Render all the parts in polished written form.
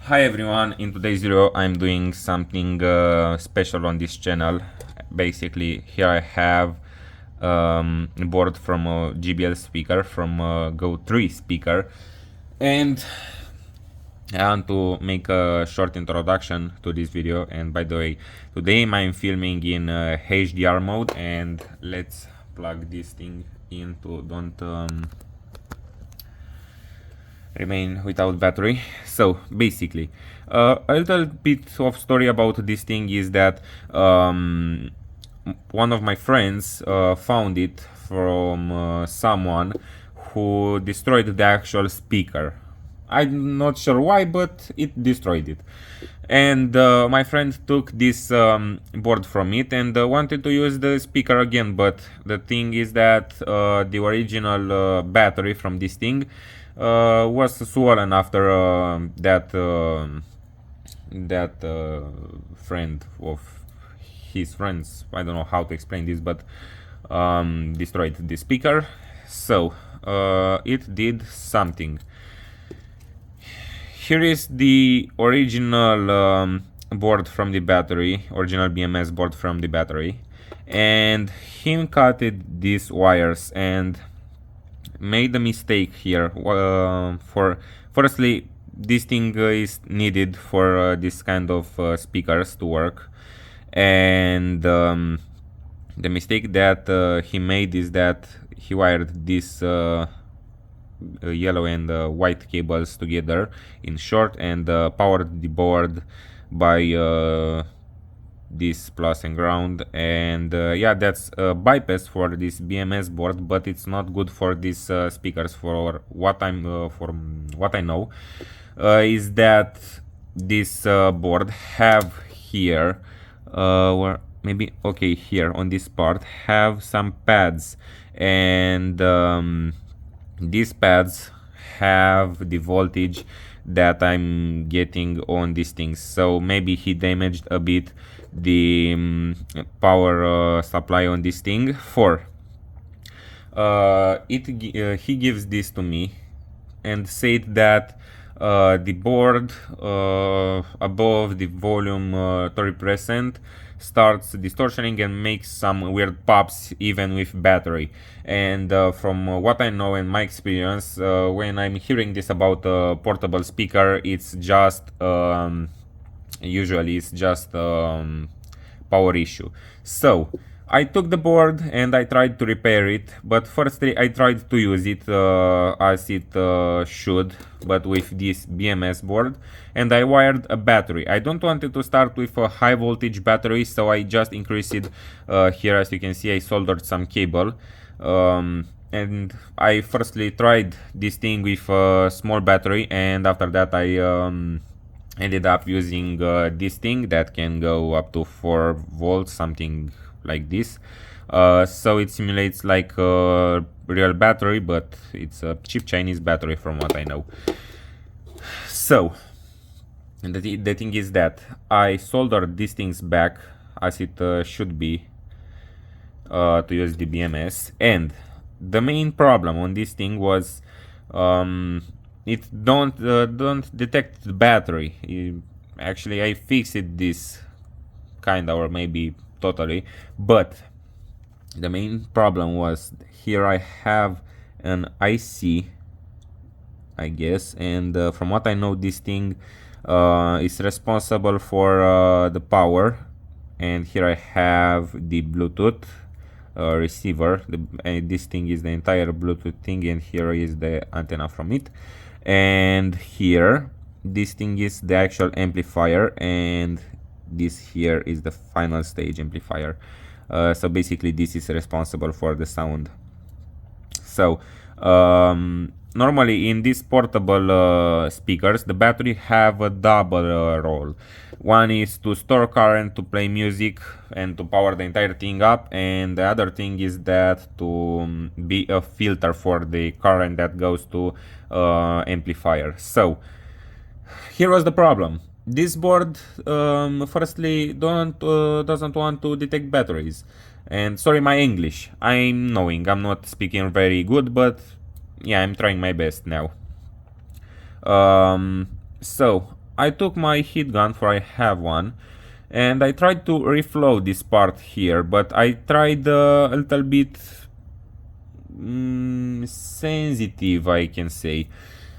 Hi everyone, in today's video I'm doing something special on this channel. Basically here I have a board from a JBL speaker, from a Go 3 speaker, and I want to make a short introduction to this video. And by the way, today I'm filming in HDR mode, and let's plug this thing in to don't remain without battery. So basically, a little bit of story about this thing is that one of my friends found it from someone who destroyed the actual speaker. I'm not sure why, but it destroyed it. And my friend took this board from it and wanted to use the speaker again, but the thing is that the original battery from this thing was swollen after that friend of his friends, I don't know how to explain this, but destroyed the speaker. So it did something. Here is the original board from the battery, original BMS board from the battery, and him cut these wires and made a mistake here. Firstly, this thing is needed for this kind of speakers to work, and the mistake that he made is that he wired this yellow and white cables together in short and powered the board by this plus and ground, and yeah, that's a bypass for this BMS board, but it's not good for these speakers. For what I know is that this board have here or maybe okay, here on this part have some pads, and these pads have the voltage that I'm getting on these things. So maybe he damaged a bit the power supply on this thing. He gives this to me and said that the board above the volume 30% starts distortioning and makes some weird pops even with battery. And from what I know and my experience, when I'm hearing this about a portable speaker, it's just usually it's just power issue. So I took the board and I tried to repair it, but firstly I tried to use it as it should, but with this BMS board, and I wired a battery. I don't want it to start with a high voltage battery, so I just increased it. Here, as you can see, I soldered some cable, and I firstly tried this thing with a small battery, and after that I ended up using this thing that can go up to 4 volts, something like this. So it simulates like a real battery, but it's a cheap Chinese battery from what I know. So the thing is that I soldered these things back as it should be to use the BMS, and the main problem on this thing was it don't detect the battery. Actually, I fixed this kinda, or maybe totally, but the main problem was here I have an IC, I guess, and from what I know, this thing is responsible for the power, and here I have the Bluetooth receiver, and this thing is the entire Bluetooth thing, and here is the antenna from it, and here this thing is the actual amplifier, and this here is the final stage amplifier. So basically this is responsible for the sound. So normally in these portable speakers, the battery have a double role. One is to store current to play music and to power the entire thing up, and the other thing is that to be a filter for the current that goes to amplifier. So here was the problem. This board firstly doesn't want to detect batteries, and sorry my English, I'm knowing I'm not speaking very good, but yeah, I'm trying my best now. So I took my heat gun, for I have one, and I tried to reflow this part here, but I tried a little bit sensitive, I can say,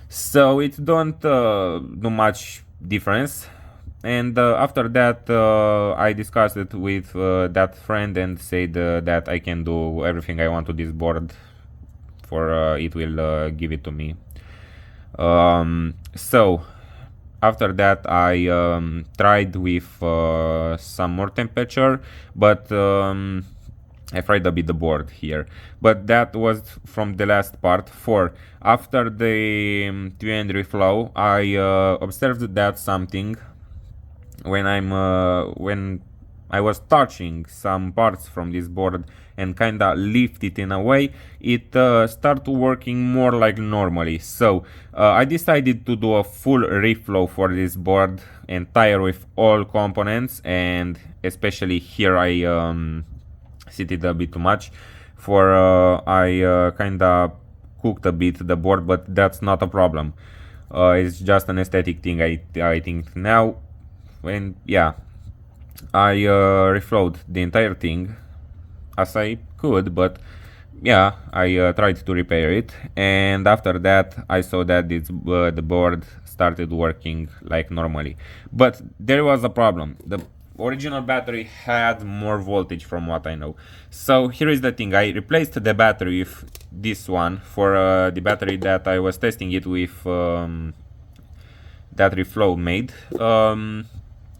so it don't do much difference. And after that I discussed it with that friend and said that I can do everything I want to this board, for it will give it to me. So after that I tried with some more temperature, but I fried a bit the board here. But that was from the last part. For after the two-end reflow, I observed that something when I was touching some parts from this board and kinda lift it in a way, it started working more like normally. So I decided to do a full reflow for this board, entire with all components, and especially here I seated a bit too much, for I kinda cooked a bit the board, but that's not a problem. It's just an aesthetic thing, I think now. And yeah, I reflowed the entire thing as I could, but yeah, I tried to repair it, and after that I saw that the board started working like normally. But there was a problem. The original battery had more voltage from what I know. So here is the thing, I replaced the battery with this one, for the battery that I was testing it with, that reflow made.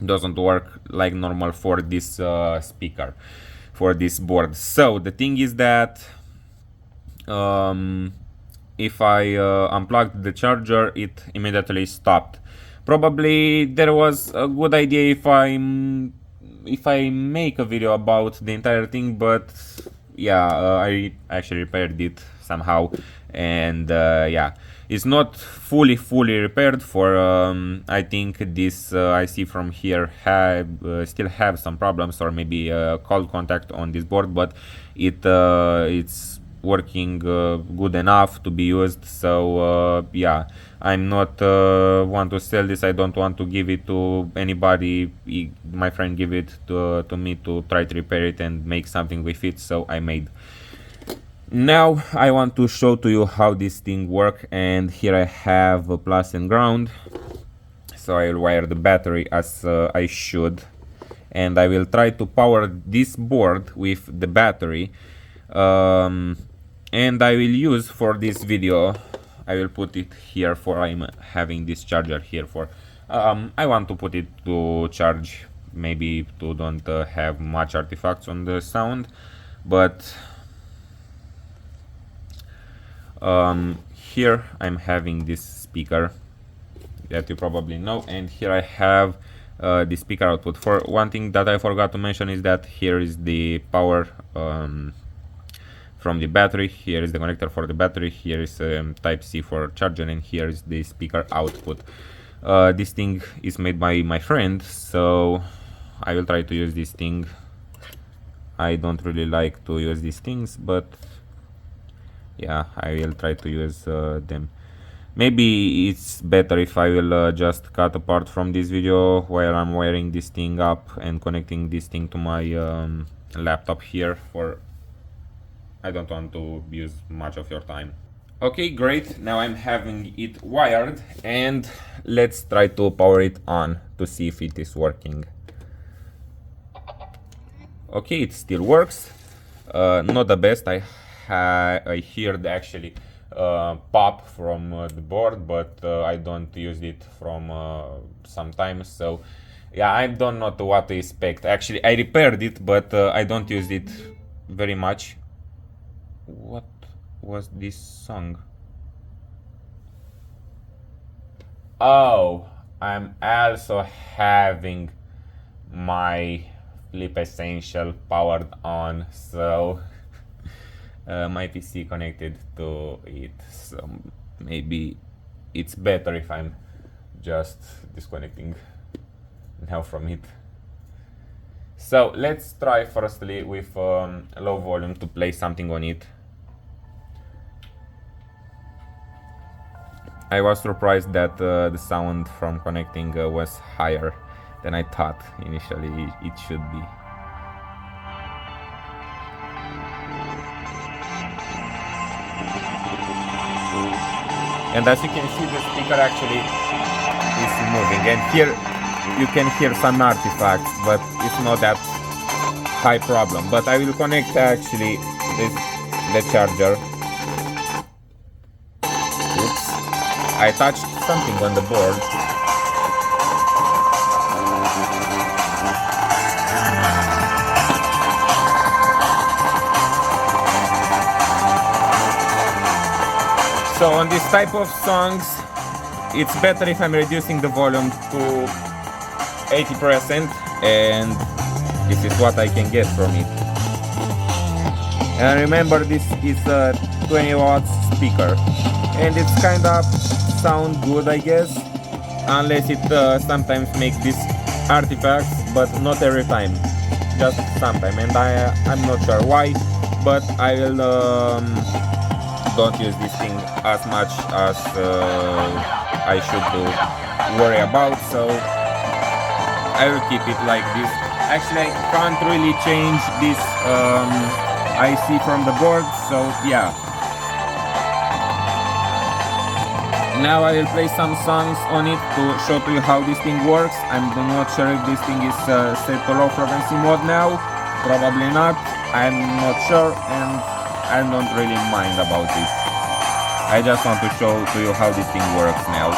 Doesn't work like normal for this speaker, for this board. So the thing is that if I unplugged the charger, it immediately stopped. Probably there was a good idea if I make a video about the entire thing, but yeah, I actually repaired it somehow, and yeah, it's not fully repaired, for I think this IC from here still have some problems, or maybe cold contact on this board, but it's working good enough to be used. So yeah, I'm not want to sell this. I don't want to give it to anybody. My friend gave it to me to try to repair it and make something with it, so I made. Now I want to show to you how this thing works, and here I have a plus and ground. So I will wire the battery as I should, and I will try to power this board with the battery, and I will use for this video, I will put it here, for I'm having this charger here for I want to put it to charge, maybe to don't have much artifacts on the sound, but here I'm having this speaker that you probably know, and here I have the speaker output. For one thing that I forgot to mention is that here is the power from the battery, here is the connector for the battery, here is type C for charger, and here is the speaker output. This thing is made by my friend, so I will try to use this thing. I don't really like to use these things, but yeah, I will try to use them. Maybe it's better if I will just cut a part from this video while I'm wiring this thing up and connecting this thing to my laptop here, for I don't want to use much of your time. Okay, great, now I'm having it wired, and let's try to power it on to see if it is working. Okay, it still works. Not the best. I heard actually pop from the board, but I don't use it from sometimes, so yeah, I don't know what to expect. Actually, I repaired it, but I don't use it very much. What was this song? Oh, I'm also having my Flip Essential powered on, so my PC connected to it, so maybe it's better if I'm just disconnecting now from it. So let's try firstly with low volume to play something on it. I was surprised that the sound from connecting was higher than I thought initially it should be. And as you can see, the speaker actually is moving, and here you can hear some artifacts, but it's not that high problem. But I will connect actually the charger. Oops, I touched something on the board. So on this type of songs, it's better if I'm reducing the volume to 80%, and this is what I can get from it. And remember, this is a 20 watts speaker, and it's kind of sound good, I guess, unless it sometimes makes these artifacts, but not every time, just sometime, and I'm not sure why, but I will don't use this thing as much as I should worry about, so I will keep it like this. Actually, I can't really change this IC from the board, so yeah. Now I will play some songs on it to show to you how this thing works. I'm not sure if this thing is set to low frequency mode now. Probably not. I'm not sure, and I don't really mind about it. I just want to show to you how this thing works now.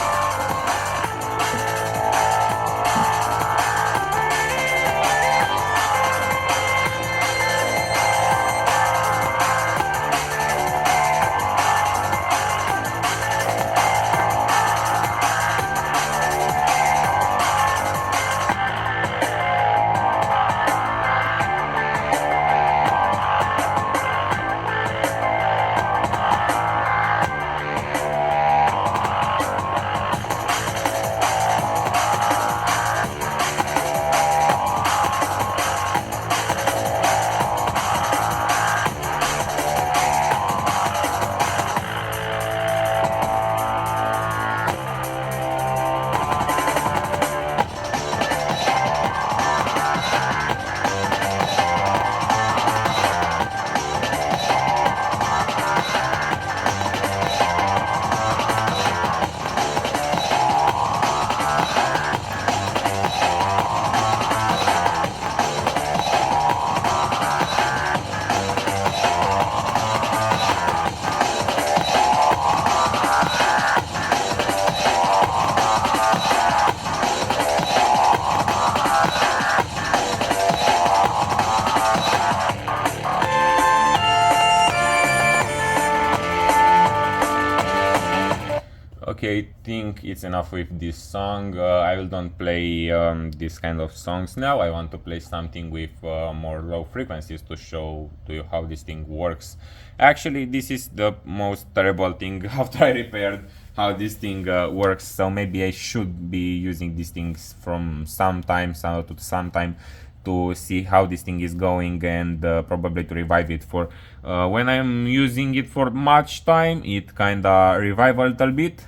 Okay, I think it's enough with this song. I will don't play this kind of songs now. I want to play something with more low frequencies to show to you how this thing works. Actually, this is the most terrible thing after I repaired how this thing works. So maybe I should be using these things from some time to some time to see how this thing is going, and probably to revive it for when I'm using it for much time. It kinda revive a little bit,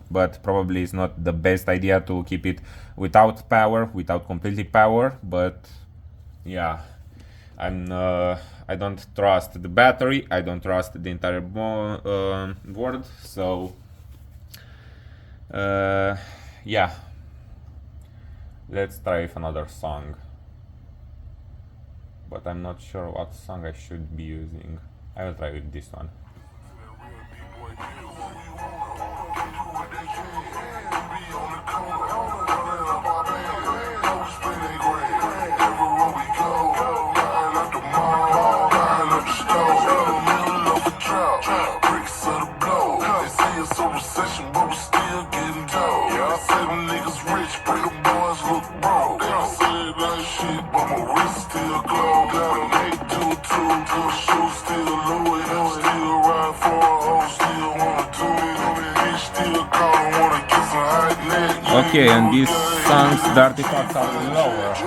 but probably it's not the best idea to keep it without power, without completely power. But yeah, I don't trust the battery, I don't trust the entire board, so yeah, let's try with another song, but I'm not sure what song I should be using. I will try with this one. Okay, and these songs, the artifacts are lower, I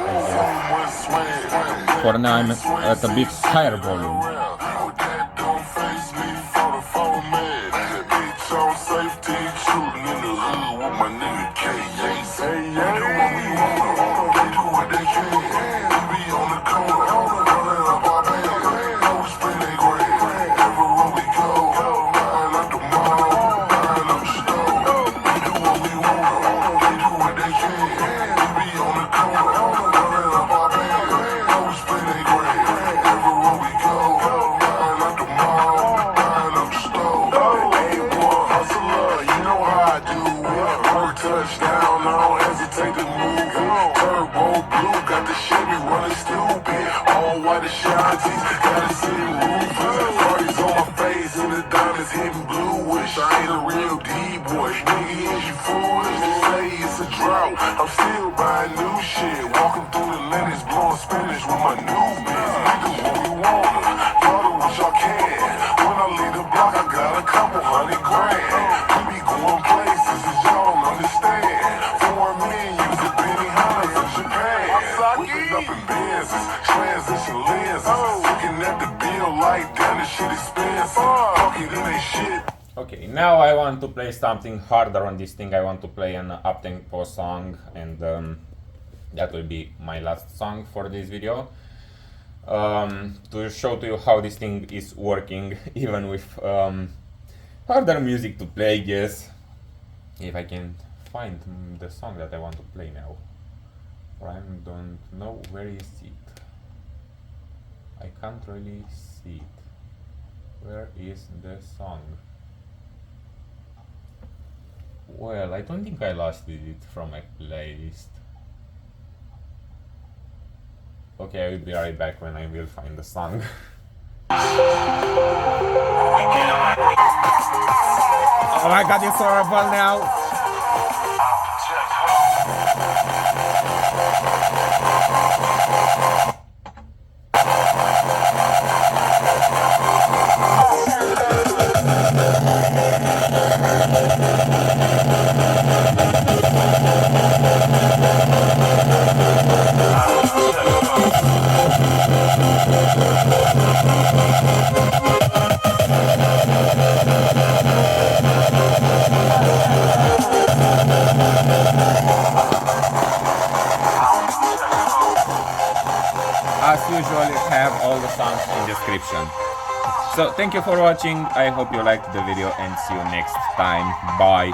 guess. For now I'm at a bit higher volume. Safety, down, I don't hesitate to move it. Turbo blue, got the Chevy running stupid. All white Ashantis, got it sitting ruthless. Parties on my face and the diamonds hitting bluish. I ain't a real D-boy, nigga, is you foolish? They say it's a drought, I'm still buying new shit. Walking through the Lennox, blowing spinach with my new bitch. Niggas what we want, y'all do what y'all can. When I leave the block, I got a couple $100 grand. We be going places that y'all don't understand. Foreign men use the penny hunters in Japan. Whipping up in Benzes, transition lenses. Looking at the bill like damn, this shit expensive. Talking in they shit. Okay, now I want to play something harder on this thing. I want to play an up-tempo song, and that will be my last song for this video. To show to you how this thing is working, even with harder music to play, yes. If I can find the song that I want to play now. I don't know where is it. I can't really see it. Where is the song? Well, I don't think I lost it from my playlist. Okay, I will be right back when I will find the song. Oh my god, it's horrible now! As usual, have all the songs in description. So thank you for watching. I hope you liked the video and see you next time. Bye.